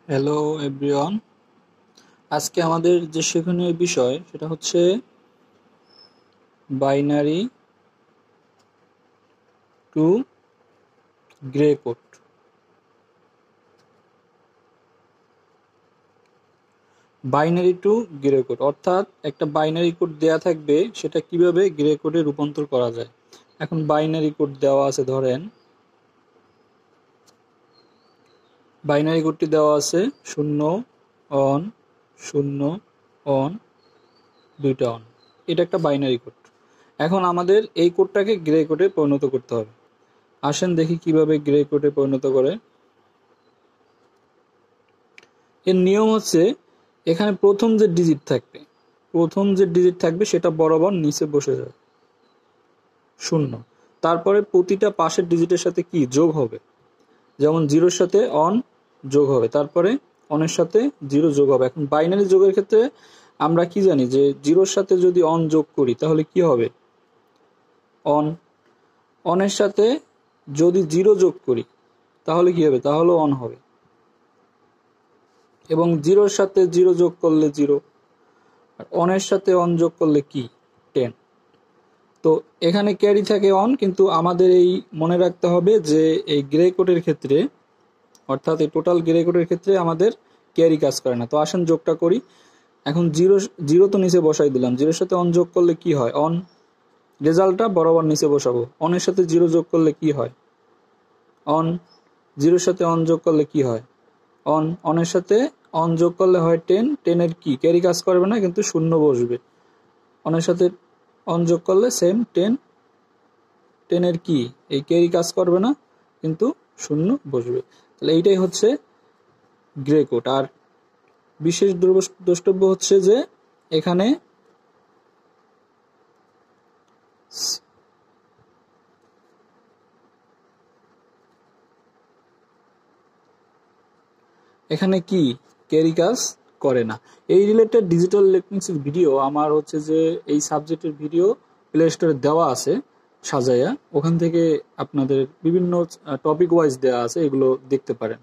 Hello everyone, আজকে আমাদের যে শিক্ষণীয় বিষয় সেটা হচ্ছে binary two grey code. Binary two grey code অর্থাৎ একটা বাইনারি কোড দেয়া থাকবে, সেটা কিভাবে গ্রে কোডে রূপান্তর করা যায়। এখন বাইনারি কোড দেওয়া আছে, ধরেন বাইনারি কোডটি দেওয়া আছে 0 অন 0 অন, দুইটা অন। এটা একটা বাইনারি কোড। এখন আমাদের এই কোডটাকে গ্রে কোডে পরিণত করতে হবে। আসেন দেখি কিভাবে গ্রে কোডে পরিণত করে। এর নিয়ম হচ্ছে, এখানে প্রথম যে ডিজিট থাকবে সেটা বরাবর নিচে বসে যাবে 0। তারপরে প্রতিটা পাশের ডিজিটের সাথে কি যোগ হবে, যেমন 0-র সাথে অন যোগ হবে, তারপরে অনের সাথে 0 যোগ হবে। এখন বাইনারি যোগের ক্ষেত্রে আমরা কি জানি যে 0-র সাথে যদি অন যোগ করি তাহলে কি হবে, অন। অনের সাথে যদি 0 যোগ করি তাহলে কি হবে, তাহলে অন হবে। এবং 0-র সাথে 0 যোগ করলে 0, আর অনের সাথে অন যোগ করলে কি 10। তো এখানে ক্যারি থাকে অন, কিন্তু আমাদের এই মনে রাখতে হবে যে এই গ্রে কোডের ক্ষেত্রে, অর্থাৎ এই টোটাল গ্রে কোডের ক্ষেত্রে আমাদের ক্যারি কাজ করে না। তো আসেন যোগটা করি। এখন 0 তো নিচে বসাই দিলাম, 0-র সাথে অন যোগ করলে কি হয়, অন। রেজাল্টটা বরাবর নিচে বসাবো। অনের সাথে 0 যোগ করলে কি হয়, অন। 0-র সাথে অন যোগ করলে কি হয়, অন। অনের সাথে অন যোগ করলে হয় 10, 10-এর কি ক্যারি কাজ করবে না, কিন্তু 0 বসবে। অনের সাথে অন যোগ করলে সেম 10, 10-এর কি এই ক্যারি কাজ করবে না, কিন্তু 0 বসবে। তাহলে এইটাই হচ্ছে গ্রে কোড। আর বিশেষ দ্রষ্টব্য হচ্ছে যে এখানে কি ক্যারি কাজ করে না। এই রিলেটেড ডিজিটাল ইলেকট্রনিক্সের ভিডিও আমার হচ্ছে যে এই সাবজেক্টের ভিডিও প্লে স্টোরে দেওয়া আছে সাজাইয়া, ওখান থেকে আপনাদের বিভিন্ন টপিক ওয়াইজ দেওয়া আছে, এগুলো দেখতে পারেন।